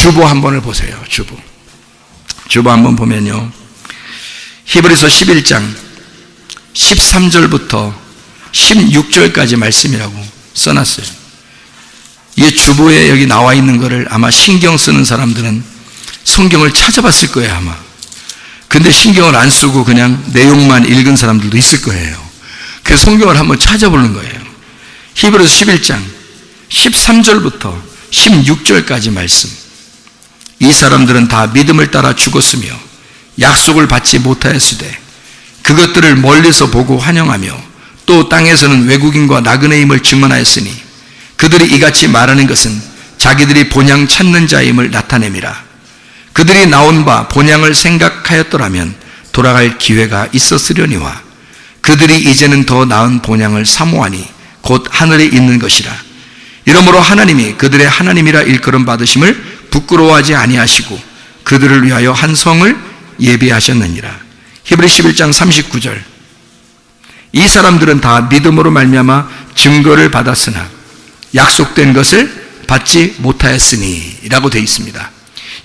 주보 한 번을 보세요. 주보 한번 보면요, 히브리서 11장 13절부터 16절까지 말씀이라고 써놨어요. 이게 주보에 여기 나와 있는 거를 아마 신경 쓰는 사람들은 성경을 찾아봤을 거예요, 아마. 근데 신경을 안 쓰고 그냥 내용만 읽은 사람들도 있을 거예요. 그래서 성경을 한번 찾아보는 거예요. 히브리서 11장 13절부터 16절까지 말씀. 이 사람들은 다 믿음을 따라 죽었으며 약속을 받지 못하였으되 그것들을 멀리서 보고 환영하며 또 땅에서는 외국인과 나그네임을 증언하였으니 그들이 이같이 말하는 것은 자기들이 본향 찾는 자임을 나타냄이라. 그들이 나온 바 본향을 생각하였더라면 돌아갈 기회가 있었으려니와 그들이 이제는 더 나은 본향을 사모하니 곧 하늘에 있는 것이라. 이러므로 하나님이 그들의 하나님이라 일컬음 받으심을 부끄러워하지 아니하시고 그들을 위하여 한 성을 예비하셨느니라. 히브리 11장 39절. 이 사람들은 다 믿음으로 말미암아 증거를 받았으나 약속된 것을 받지 못하였으니 라고 되어 있습니다.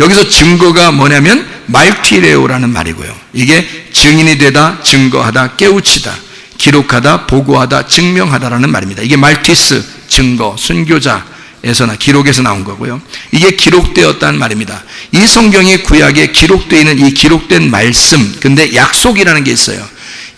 여기서 증거가 뭐냐면 말티레오라는 말이고요. 이게 증인이 되다, 증거하다, 깨우치다, 기록하다, 보고하다, 증명하다라는 말입니다. 이게 말티스, 증거, 순교자에서나 기록에서 나온 거고요. 이게 기록되었다는 말입니다. 이 성경이 구약에 기록되어 있는 이 기록된 말씀, 근데 약속이라는 게 있어요.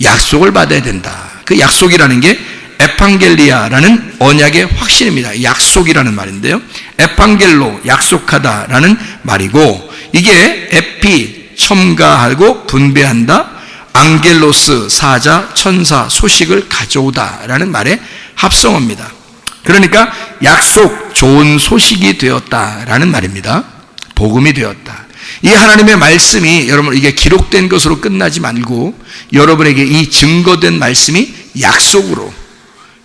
약속을 받아야 된다. 그 약속이라는 게 에판겔리아라는 언약의 확신입니다. 약속이라는 말인데요, 에판겔로, 약속하다라는 말이고, 이게 에피, 첨가하고 분배한다, 앙겔로스, 사자, 천사, 소식을 가져오다라는 말의 합성어입니다. 그러니까 약속, 좋은 소식이 되었다라는 말입니다. 복음이 되었다. 이 하나님의 말씀이 여러분, 이게 기록된 것으로 끝나지 말고 여러분에게 이 증거된 말씀이 약속으로,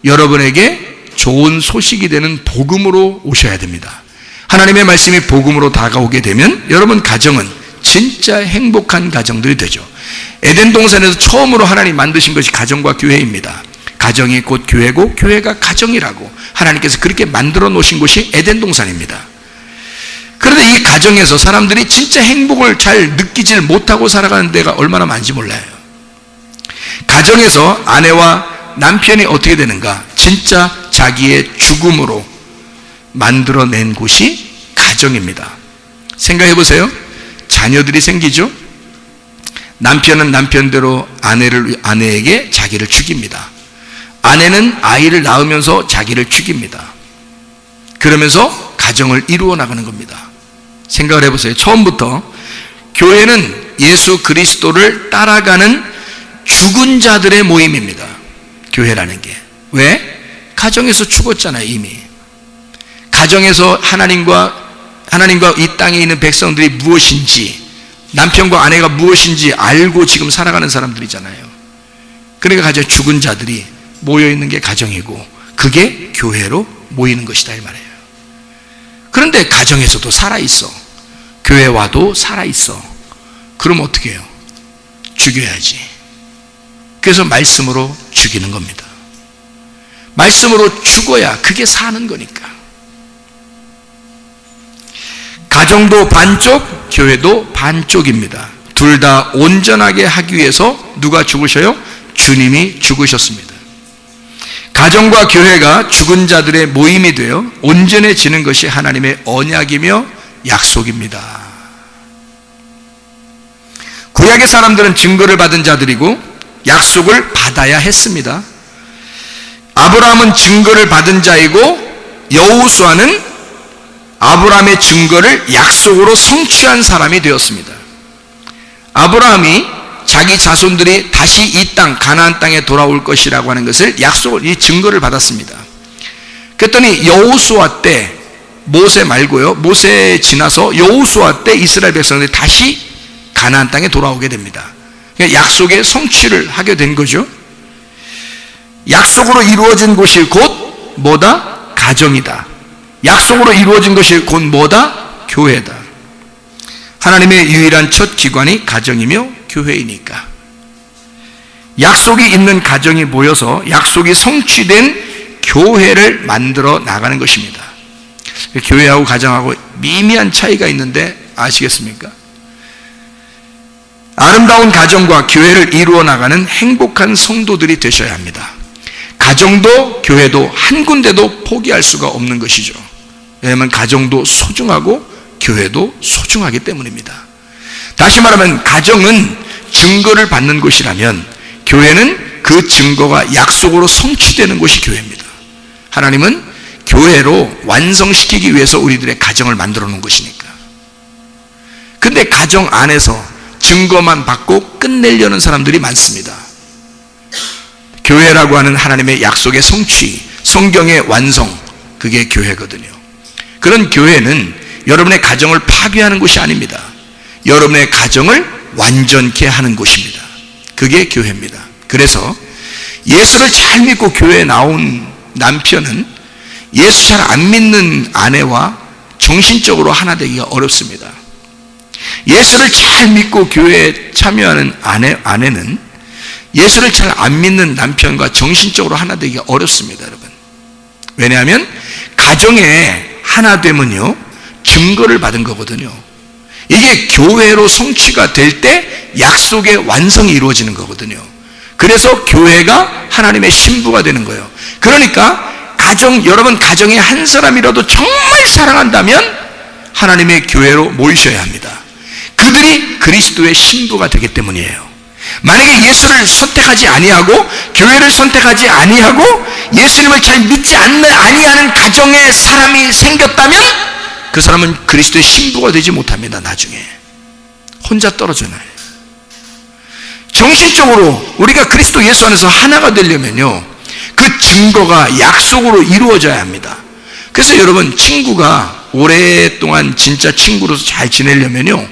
여러분에게 좋은 소식이 되는 복음으로 오셔야 됩니다. 하나님의 말씀이 복음으로 다가오게 되면 여러분 가정은 진짜 행복한 가정들이 되죠. 에덴 동산에서 처음으로 하나님 만드신 것이 가정과 교회입니다. 가정이 곧 교회고 교회가 가정이라고 하나님께서 그렇게 만들어 놓으신 곳이 에덴 동산입니다. 그런데 이 가정에서 사람들이 진짜 행복을 잘 느끼질 못하고 살아가는 데가 얼마나 많은지 몰라요. 가정에서 아내와 남편이 어떻게 되는가? 진짜 자기의 죽음으로 만들어낸 곳이 가정입니다. 생각해 보세요. 자녀들이 생기죠. 남편은 남편대로 아내에게 자기를 죽입니다. 아내는 아이를 낳으면서 자기를 죽입니다. 그러면서 가정을 이루어 나가는 겁니다. 생각을 해보세요. 처음부터 교회는 예수 그리스도를 따라가는 죽은 자들의 모임입니다. 교회라는 게. 왜? 가정에서 죽었잖아요, 이미. 가정에서 하나님과 이 땅에 있는 백성들이 무엇인지, 남편과 아내가 무엇인지 알고 지금 살아가는 사람들이잖아요. 그러니까 가정 죽은 자들이 모여있는 게 가정이고 그게 교회로 모이는 것이다 이 말이에요. 그런데 가정에서도 살아있어. 교회와도 살아있어. 그럼 어떻게 해요? 죽여야지. 그래서 말씀으로 죽이는 겁니다. 말씀으로 죽어야 그게 사는 거니까. 가정도 반쪽, 교회도 반쪽입니다. 둘 다 온전하게 하기 위해서 누가 죽으셔요? 주님이 죽으셨습니다. 가정과 교회가 죽은 자들의 모임이 되어 온전해지는 것이 하나님의 언약이며 약속입니다. 구약의 사람들은 증거를 받은 자들이고 약속을 받아야 했습니다. 아브라함은 증거를 받은 자이고 여호수아는 아브라함의 증거를 약속으로 성취한 사람이 되었습니다. 아브라함이 자기 자손들이 다시 이 땅 가나안 땅에 돌아올 것이라고 하는 것을 약속을, 이 증거를 받았습니다. 그랬더니 여호수아 때, 모세 말고요, 모세 지나서 여호수아 때 이스라엘 백성들이 다시 가나안 땅에 돌아오게 됩니다. 그러니까 약속의 성취를 하게 된 거죠. 약속으로 이루어진 곳이 곧 뭐다? 가정이다. 약속으로 이루어진 것이 곧 뭐다? 교회다. 하나님의 유일한 첫 기관이 가정이며 교회이니까 약속이 있는 가정이 모여서 약속이 성취된 교회를 만들어 나가는 것입니다. 교회하고 가정하고 미미한 차이가 있는데 아시겠습니까? 아름다운 가정과 교회를 이루어 나가는 행복한 성도들이 되셔야 합니다. 가정도 교회도 한 군데도 포기할 수가 없는 것이죠. 왜냐하면 가정도 소중하고 교회도 소중하기 때문입니다. 다시 말하면 가정은 증거를 받는 곳이라면 교회는 그 증거가 약속으로 성취되는 곳이 교회입니다. 하나님은 교회로 완성시키기 위해서 우리들의 가정을 만들어 놓은 것이니까. 근데 가정 안에서 증거만 받고 끝내려는 사람들이 많습니다. 교회라고 하는 하나님의 약속의 성취, 성경의 완성, 그게 교회거든요. 그런 교회는 여러분의 가정을 파괴하는 곳이 아닙니다. 여러분의 가정을 완전케 하는 곳입니다. 그게 교회입니다. 그래서 예수를 잘 믿고 교회에 나온 남편은 예수 잘 안 믿는 아내와 정신적으로 하나 되기가 어렵습니다. 예수를 잘 믿고 교회에 참여하는 아내는 예수를 잘 안 믿는 남편과 정신적으로 하나 되기가 어렵습니다, 여러분. 왜냐하면 가정에 하나됨은요, 증거를 받은 거거든요. 이게 교회로 성취가 될 때 약속의 완성이 이루어지는 거거든요. 그래서 교회가 하나님의 신부가 되는 거예요. 그러니까 여러분 가정에 한 사람이라도 정말 사랑한다면 하나님의 교회로 모이셔야 합니다. 그들이 그리스도의 신부가 되기 때문이에요. 만약에 예수를 선택하지 아니하고 교회를 선택하지 아니하고 예수님을 잘 믿지 아니하는 가정에 사람이 생겼다면 그 사람은 그리스도의 신부가 되지 못합니다. 나중에 혼자 떨어져요. 정신적으로 우리가 그리스도 예수 안에서 하나가 되려면요, 그 증거가 약속으로 이루어져야 합니다. 그래서 여러분, 친구가 오랫동안 진짜 친구로서 잘 지내려면요,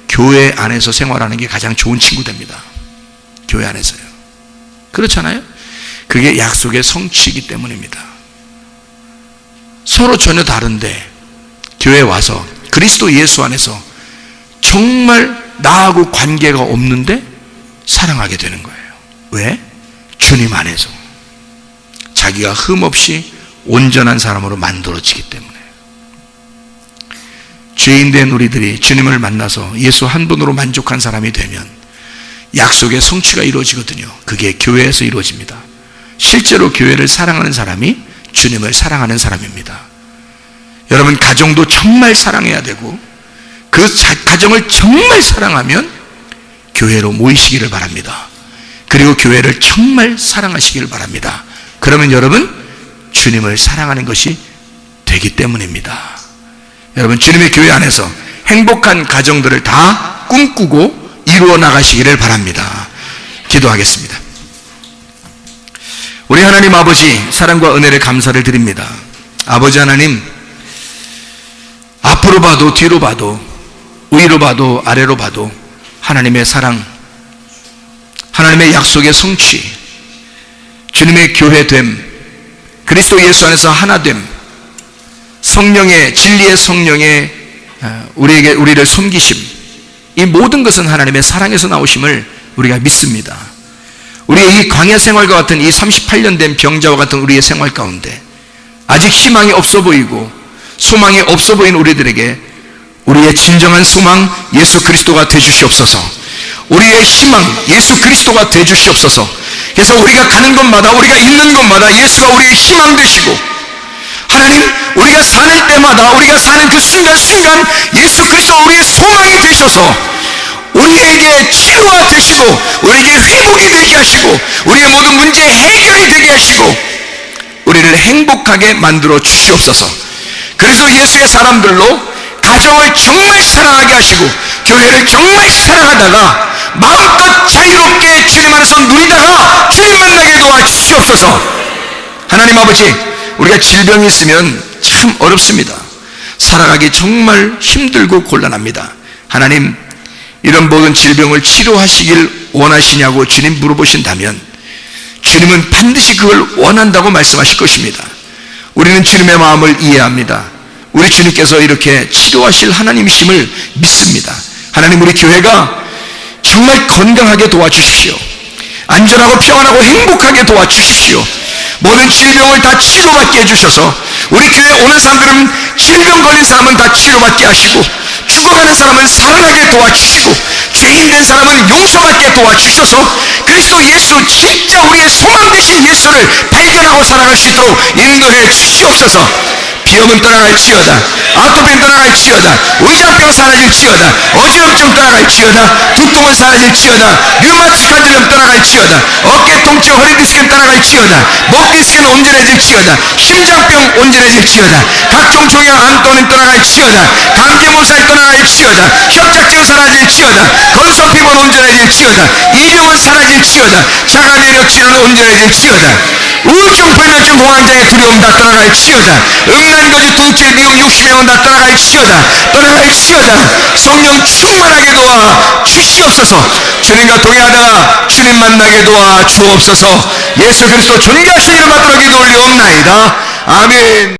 교회 안에서 생활하는 게 가장 좋은 친구 됩니다. 교회 안에서요. 그렇잖아요? 그게 약속의 성취이기 때문입니다. 서로 전혀 다른데 교회에 와서 그리스도 예수 안에서 정말 나하고 관계가 없는데 사랑하게 되는 거예요. 왜? 주님 안에서 자기가 흠없이 온전한 사람으로 만들어지기 때문에. 죄인된 우리들이 주님을 만나서 예수 한 분으로 만족한 사람이 되면 약속의 성취가 이루어지거든요. 그게 교회에서 이루어집니다. 실제로 교회를 사랑하는 사람이 주님을 사랑하는 사람입니다. 여러분, 가정도 정말 사랑해야 되고 그 가정을 정말 사랑하면 교회로 모이시기를 바랍니다. 그리고 교회를 정말 사랑하시기를 바랍니다. 그러면 여러분, 주님을 사랑하는 것이 되기 때문입니다. 여러분, 주님의 교회 안에서 행복한 가정들을 다 꿈꾸고 이루어 나가시기를 바랍니다. 기도하겠습니다. 우리 하나님 아버지, 사랑과 은혜를 감사를 드립니다. 아버지 하나님, 앞으로 봐도 뒤로 봐도 위로 봐도 아래로 봐도 하나님의 사랑, 하나님의 약속의 성취, 주님의 교회됨, 그리스도 예수 안에서 하나됨, 성령의, 진리의 성령의 우리를 섬기심, 이 모든 것은 하나님의 사랑에서 나오심을 우리가 믿습니다. 우리의 이 광야 생활과 같은 이 38년 된 병자와 같은 우리의 생활 가운데 아직 희망이 없어 보이고 소망이 없어 보인 우리들에게 우리의 진정한 소망 예수 그리스도가 되주시옵소서. 우리의 희망 예수 그리스도가 되주시옵소서. 그래서 우리가 가는 곳마다, 우리가 있는 곳마다 예수가 우리의 희망 되시고, 하나님, 우리가 사는 때마다, 우리가 사는 그 순간순간 예수 그리스도가 우리의 소망이 되셔서 우리에게 치료가 되시고 우리에게 회복이 되게 하시고 우리의 모든 문제의 해결이 되게 하시고 우리를 행복하게 만들어 주시옵소서. 그래서 예수의 사람들로 가정을 정말 사랑하게 하시고 교회를 정말 사랑하다가 마음껏 자유롭게 주님 안에서 누리다가 주님 만나게 도와주시옵소서. 하나님 아버지, 우리가 질병이 있으면 참 어렵습니다. 살아가기 정말 힘들고 곤란합니다. 하나님, 이런 모든 질병을 치료하시길 원하시냐고 주님 물어보신다면 주님은 반드시 그걸 원한다고 말씀하실 것입니다. 우리는 주님의 마음을 이해합니다. 우리 주님께서 이렇게 치료하실 하나님이심을 믿습니다. 하나님, 우리 교회가 정말 건강하게 도와주십시오. 안전하고 평안하고 행복하게 도와주십시오. 모든 질병을 다 치료받게 해주셔서 우리 교회에 오는 사람들은 질병 걸린 사람은 다 치료받게 하시고 죽어가는 사람은 살아나게 도와주시고 죄인 된 사람은 용서받게 도와주셔서 그리스도 예수 진짜 우리의 소망 되신 예수를 발견하고 살아갈 수 있도록 인도해 주시옵소서. 비염은 떠나갈지어다, 아토피는 떠나갈지어다, 의장병 사라질지어다, 어지럼증 떠나갈지어다, 두통은 사라질지어다, 류마티스 관절염 떠나갈지어다, 어깨 통증, 허리 디스크는 떠나갈지어다, 목 디스크는 온전해질지어다, 심장병 온전해질지어다, 각종 종양 암도는 떠나갈지어다, 감기 몸살 떠나갈지어다, 협착증 사라질지어다, 건성 피부는 온전해질지어다, 이병은 사라질지어다, 자가 면역 치료는 온전해질지어다, 우울증, 불면증, 공황장애, 두려움 다 떠나갈지어다, 음란거지, 둘째, 미움, 육신행은 다 떠나갈지어다, 떠나갈지어다. 성령 충만하게 도와 주시옵소서. 주님과 동행하다가 주님 만나게 도와 주옵소서. 예수 그리스도 존귀하신 이름 받들어 기도 올리옵나이다. 아멘.